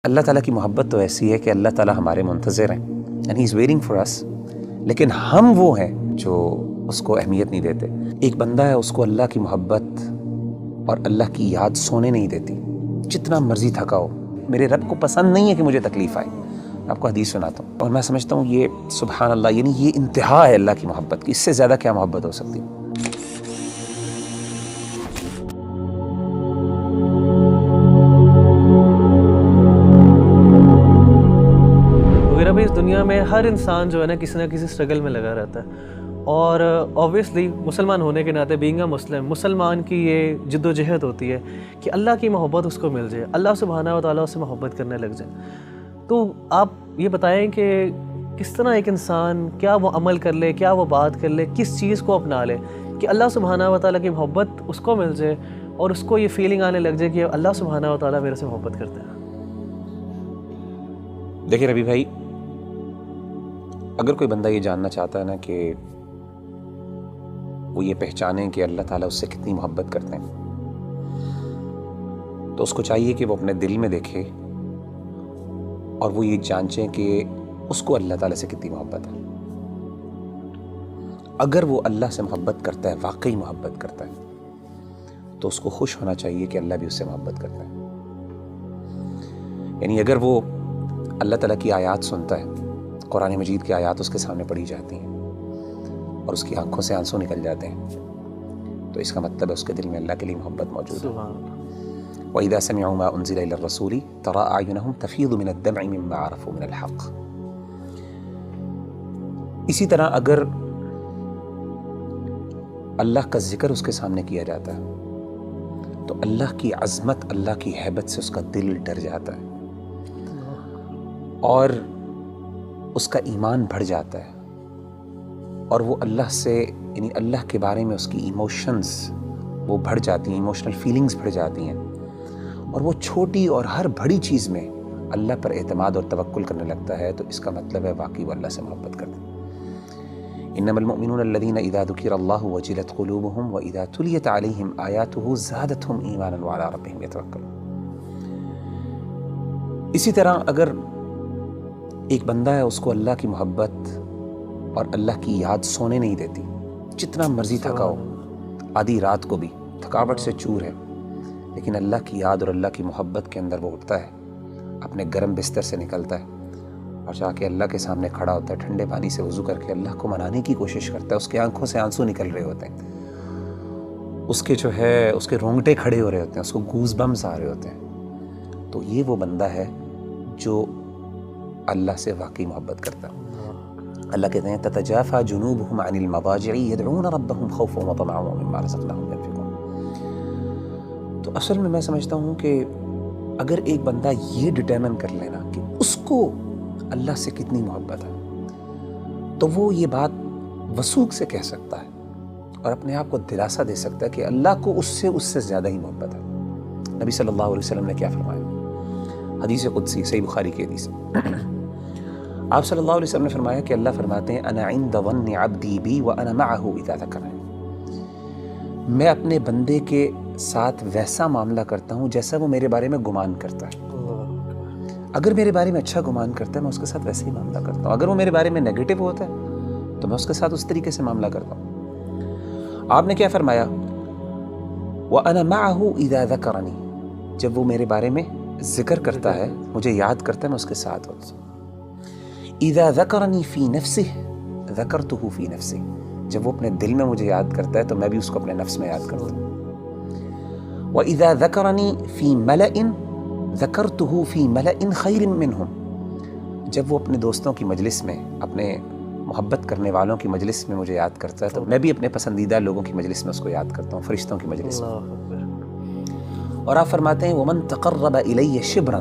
اللہ تعالیٰ کی محبت تو ایسی ہے کہ اللہ تعالیٰ ہمارے منتظر ہیں and he is waiting for us, لیکن ہم وہ ہیں جو اس کو اہمیت نہیں دیتے۔ ایک بندہ ہے، اس کو اللہ کی محبت اور اللہ کی یاد سونے نہیں دیتی، جتنا مرضی تھکا ہو۔ میرے رب کو پسند نہیں ہے کہ مجھے تکلیف آئے۔ آپ کو حدیث سناتا ہوں اور میں سمجھتا ہوں یہ سبحان اللہ، یعنی یہ انتہا ہے اللہ کی محبت کی، اس سے زیادہ کیا محبت ہو سکتی؟ اس دنیا میں ہر انسان جو ہے نا کسی نہ کسی اسٹرگل میں لگا رہتا ہے، اور اوبویسلی مسلمان ہونے کے ناطے بینگ اے مسلمان کی یہ جد و جہد ہوتی ہے کہ اللہ کی محبت اس کو مل جائے، اللہ سبحانہ و تعالیٰ اس سے محبت کرنے لگ جائے۔ تو آپ یہ بتائیں کہ کس طرح ایک انسان کیا وہ عمل کر لے، کیا وہ بات کر لے، کس چیز کو اپنا لے کہ اللہ سبحانہ و تعالیٰ کی محبت اس کو مل جائے اور اس کو یہ فیلنگ آنے لگ جائے کہ اللہ سبحانہ و تعالیٰ میرے سے محبت کرتے ہیں۔ دیکھیں ربی بھائی، اگر کوئی بندہ یہ جاننا چاہتا ہے نا کہ وہ یہ پہچانے کہ اللہ تعالیٰ اس سے کتنی محبت کرتے ہیں، تو اس کو چاہیے کہ وہ اپنے دل میں دیکھے اور وہ یہ جانچیں کہ اس کو اللہ تعالیٰ سے کتنی محبت ہے۔ اگر وہ اللہ سے محبت کرتا ہے، واقعی محبت کرتا ہے، تو اس کو خوش ہونا چاہیے کہ اللہ بھی اس سے محبت کرتا ہے۔ یعنی اگر وہ اللہ تعالیٰ کی آیات سنتا ہے، قرآن مجید کی آیات اس کے سامنے پڑھی جاتی ہیں اور اس کی آنکھوں سے آنسو نکل جاتے ہیں، تو اس کا مطلب ہے اس کے دل میں اللہ کے لیے محبت موجود ہے۔ وَإِذَا سَمِعُوا مَا أُنزِلَ إِلَى الرَّسُولِ تَرَىٰ أَعْيُنَهُمْ تَفِيضُ مِنَ الدَّمْعِ مِمَّا عَرَفُوا مِنَ الْحَقِّ۔ اسی طرح اگر اللہ کا ذکر اس کے سامنے کیا جاتا ہے تو اللہ کی عظمت، اللہ کی ہیبت سے اس کا دل ڈر جاتا ہے اور اس کا ایمان بڑھ جاتا ہے، اور وہ اللہ سے، یعنی اللہ کے بارے میں اس کی ایموشنز وہ بڑھ جاتی ہیں، ایموشنل فیلنگز بڑھ جاتی ہیں، اور وہ چھوٹی اور ہر بڑی چیز میں اللہ پر اعتماد اور توکل کرنے لگتا ہے، تو اس کا مطلب ہے واقعی وہ اللہ سے محبت کرتا ہے۔ انما المؤمنون الذين اذا ذكر الله وجلت قلوبهم واذا تليت عليهم آياته زادتهم ایمانا وعلى ربهم يتوکلون۔ اسی طرح اگر ایک بندہ ہے، اس کو اللہ کی محبت اور اللہ کی یاد سونے نہیں دیتی، جتنا مرضی تھکا ہو، آدھی رات کو بھی تھکاوٹ سے چور ہے، لیکن اللہ کی یاد اور اللہ کی محبت کے اندر وہ اٹھتا ہے، اپنے گرم بستر سے نکلتا ہے اور جا کے اللہ کے سامنے کھڑا ہوتا ہے، ٹھنڈے پانی سے وضو کر کے اللہ کو منانے کی کوشش کرتا ہے۔ اس کی آنکھوں سے آنسو نکل رہے ہوتے ہیں، اس کے جو ہے اس کے رونگٹے کھڑے ہو رہے ہوتے ہیں، اس کو گوز بمز آ رہے ہوتے ہیں، تو یہ وہ بندہ ہے جو اللہ سے واقعی محبت کرتا ہے۔ اللہ کہتے ہیں تتجافى جنوبهم عن المضاجع يدعون ربهم خوفا وطمعا ومما رزقناهم ينفقون۔ تو اصل میں سمجھتا ہوں کہ اگر ایک بندہ یہ ڈٹرمن کر لینا کہ اس کو اللہ سے کتنی محبت ہے، تو وہ یہ بات وثوق سے کہہ سکتا ہے اور اپنے آپ کو دلاسا دے سکتا ہے کہ اللہ کو اس سے زیادہ ہی محبت ہے۔ نبی صلی اللہ علیہ وسلم نے کیا فرمایا؟ حدیث قدسی، صحیح بخاری کی حدیث ہے۔ آپ صلی اللہ علیہ وسلم نے فرمایا کہ اللہ فرماتے ہیں انا عند ظن عبدی بی وانا معه اذا ذکرنی، میں اپنے بندے کے ساتھ ویسا معاملہ کرتا ہوں جیسا وہ میرے بارے میں گمان کرتا ہے۔ اگر میرے بارے میں اچھا گمان کرتا ہے میں اس کے ساتھ ویسے ہی معاملہ کرتا ہوں، اگر وہ میرے بارے میں نیگیٹو ہوتا ہے تو میں اس کے ساتھ اس طریقے سے معاملہ کرتا ہوں۔ آپ نے کیا فرمایا؟ وانا معه اذا ذکرنی، جب وہ میرے بارے میں ذکر کرتا ہے، مجھے یاد کرتا ہے، میں اس کے ساتھ ہوتا ہوں۔ اذا ذکرنی فی نفسہ ذکرتہ فی نفسی، جب وہ اپنے دل میں مجھے یاد کرتا ہے تو میں بھی اس کو اپنے نفس میں یاد کرتا ہوں۔ واذا ذکرنی فی ملأ ذکرتہ فی ملأ خیر منہم، جب وہ اپنے دوستوں کی مجلس میں، اپنے محبت کرنے والوں کی مجلس میں مجھے یاد کرتا ہے تو میں بھی اپنے پسندیدہ لوگوں کی مجلس میں اس کو یاد کرتا ہوں، فرشتوں کی مجلس میں۔ اور آپ فرماتے ہیں ومن تقرب الی شبرا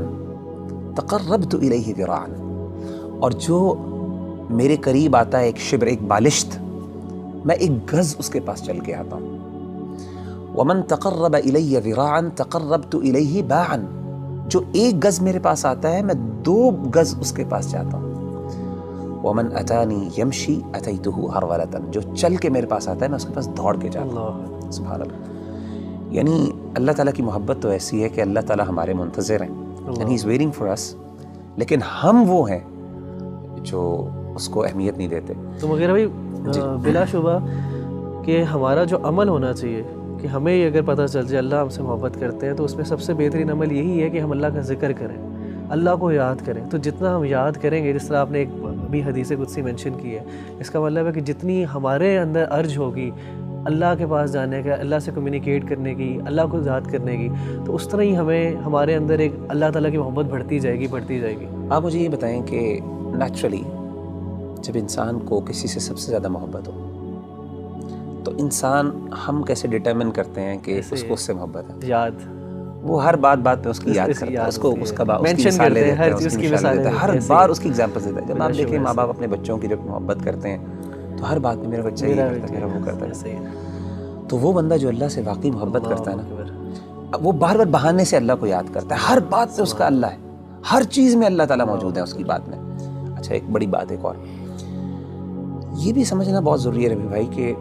تقربت الیہ ذراعا، اور جو میرے قریب آتا ہے ایک شبر، ایک بالشت، میں ایک گز اس کے پاس چل کے آتا ہوں۔ ومن تقرب الی ذراعا تقربت الیہ باعا، جو ایک گز میرے پاس آتا ہے میں 2 گز اس کے پاس جاتا ہوں۔ ومن اتانی یمشی اتیتہ ہرولۃ، جو چل کے میرے پاس آتا ہے میں اس کے پاس دوڑ کے جاتا ہوں۔ سبحان اللہ۔ یعنی اللہ تعالیٰ کی محبت تو ایسی ہے کہ اللہ تعالیٰ ہمارے منتظر ہیں and he is waiting for us. لیکن ہم وہ ہیں جو اس کو اہمیت نہیں دیتے. تو مغیرہ بھائی بلا شبہ کہ ہمارا جو عمل ہونا چاہیے کہ ہمیں یہ اگر پتہ چل جائے اللہ ہم سے محبت کرتے ہیں تو اس میں سب سے بہترین عمل یہی ہے کہ ہم اللہ کا ذکر کریں, اللہ کو یاد کریں. تو جتنا ہم یاد کریں گے, جس طرح آپ نے ایک بھی حدیث قدسی مینشن کی ہے, اس کا مطلب ہے کہ جتنی ہمارے اندر ارج ہوگی اللہ کے پاس جانے کا, اللہ سے کمیونیکیٹ کرنے کی, اللہ کو یاد کرنے کی, تو اس طرح ہی ہمارے اندر ایک اللہ تعالیٰ کی محبت بڑھتی جائے گی. آپ مجھے یہ بتائیں کہ نیچرلی جب انسان کو کسی سے سب سے زیادہ محبت ہو تو انسان ہم کیسے ڈٹرمن کرتے ہیں کہ اس کو اس سے محبت ہے؟ یاد, وہ ہر بات میں اس کی یاد کرتا ہے, اس کو اس کا مثال دیتا ہے, ہر چیز کی مثال دیتا ہے, ہر بار اس کی ایگزامپل دیتا ہے. جب آپ دیکھیں ماں باپ اپنے بچوں کی جب محبت کرتے ہیں تو ہر بات میں میرا بچہ یہ کرتا ہے, میرا وہ کرتا ہے. تو وہ بندہ جو اللہ سے واقعی محبت کرتا ہے نا, وہ بار بار بہانے سے اللہ کو یاد کرتا ہے. ہر بات میں اس کا اللہ ہے, ہر چیز میں اللہ تعالیٰ موجود ہے اس کی بات میں. اچھا ایک بڑی بات ایک اور یہ بھی سمجھنا بہت ضروری ہے ربی بھائی کہ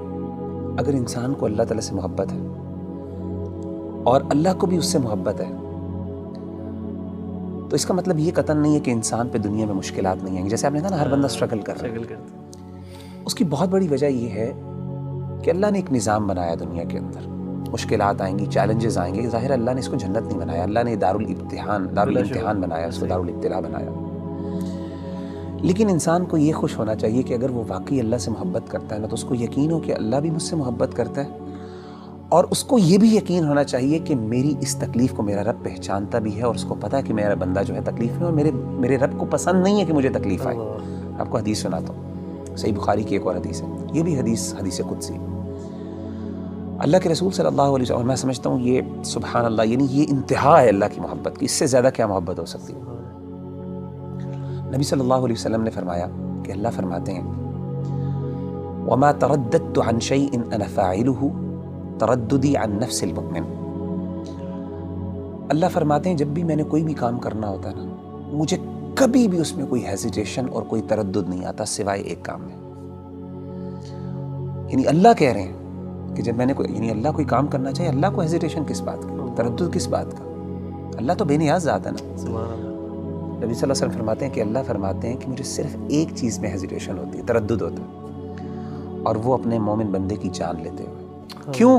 اگر انسان کو اللہ تعالیٰ سے محبت ہے اور اللہ کو بھی اس سے محبت ہے تو اس کا مطلب یہ قطعاً نہیں ہے کہ انسان پہ دنیا میں مشکلات نہیں آئیں گی. جیسے آپ نے کہا نا ہر بندہ اسٹرگل کر رہا ہے, اس کی بہت بڑی وجہ یہ ہے کہ اللہ نے ایک نظام بنایا دنیا کے اندر. مشکلات آئیں گی, چیلنجز آئیں گے. ظاہر اللہ نے اس کو جنت نہیں بنایا, اللہ نے دارالامتحان بنایا, اس کو دارالابتلاء بنایا. لیکن انسان کو یہ خوش ہونا چاہیے کہ اگر وہ واقعی اللہ سے محبت کرتا ہے نا تو اس کو یقین ہو کہ اللہ بھی مجھ سے محبت کرتا ہے, اور اس کو یہ بھی یقین ہونا چاہیے کہ میری اس تکلیف کو میرا رب پہچانتا بھی ہے, اور اس کو پتہ ہے کہ میرا بندہ جو ہے تکلیف میں, اور میرے رب کو پسند نہیں ہے کہ مجھے تکلیف آئے. آپ کو حدیث سناتا ہوں, صحیح بخاری کی ایک اور حدیث ہے, یہ بھی حدیث قدسی. اللہ کے رسول صلی اللہ علیہ وسلم, اور میں سمجھتا ہوں یہ سبحان اللہ یعنی یہ انتہا ہے اللہ کی محبت کی, اس سے زیادہ کیا محبت ہو سکتی ہے. نبی صلی اللہ علیہ وسلم نے فرمایا کہ اللہ فرماتے ہیں وَمَا تَرَدَّدْتُ عَنْ شَيْءٍ أَنَا فَاعِلُهُ تَرَدُّدِي عَنْ نَفْسِ الْمُؤْمِنِ. اللہ فرماتے ہیں جب بھی میں نے کوئی بھی کام کرنا ہوتا ہے نا, مجھے کبھی بھی اس میں کوئی ہیزیٹیشن اور کوئی تردد نہیں آتا سوائے ایک کام میں. یعنی اللہ کہہ رہے ہیں کہ جب میں نے یعنی اللہ کوئی کام کرنا چاہیے, اللہ کو ہیزیٹیشن کس بات کا, تردد کس بات کا؟ اللہ تو بے نیاز ذات ہے نا. نبی صلی اللہ علیہ وسلم فرماتے ہیں کہ اللہ فرماتے ہیں کہ مجھے صرف ایک چیز میں ہیزیٹیشن ہوتی ہے, تردد ہوتا ہے, اور وہ اپنے مومن بندے کی جان لیتے ہوئے. کیوں؟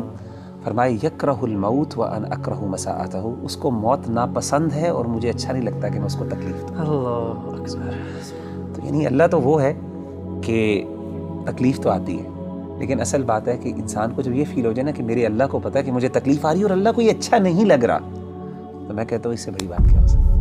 فرمائے یکرہ الموت وانا اکرہ مساءتہ, اس کو موت ناپسند ہے اور مجھے اچھا نہیں لگتا کہ میں اس کو تکلیف دوں. اللہ اکبر. تو یعنی اللہ تو وہ ہے کہ تکلیف تو آتی ہے, لیکن اصل بات ہے کہ انسان کو جب یہ فیل ہو جائے نا کہ میرے اللہ کو پتہ ہے کہ مجھے تکلیف آ رہی ہے اور اللہ کو یہ اچھا نہیں لگ رہا, تو میں کہتا ہوں اس سے بڑی بات کیا ہو سکتی ہے.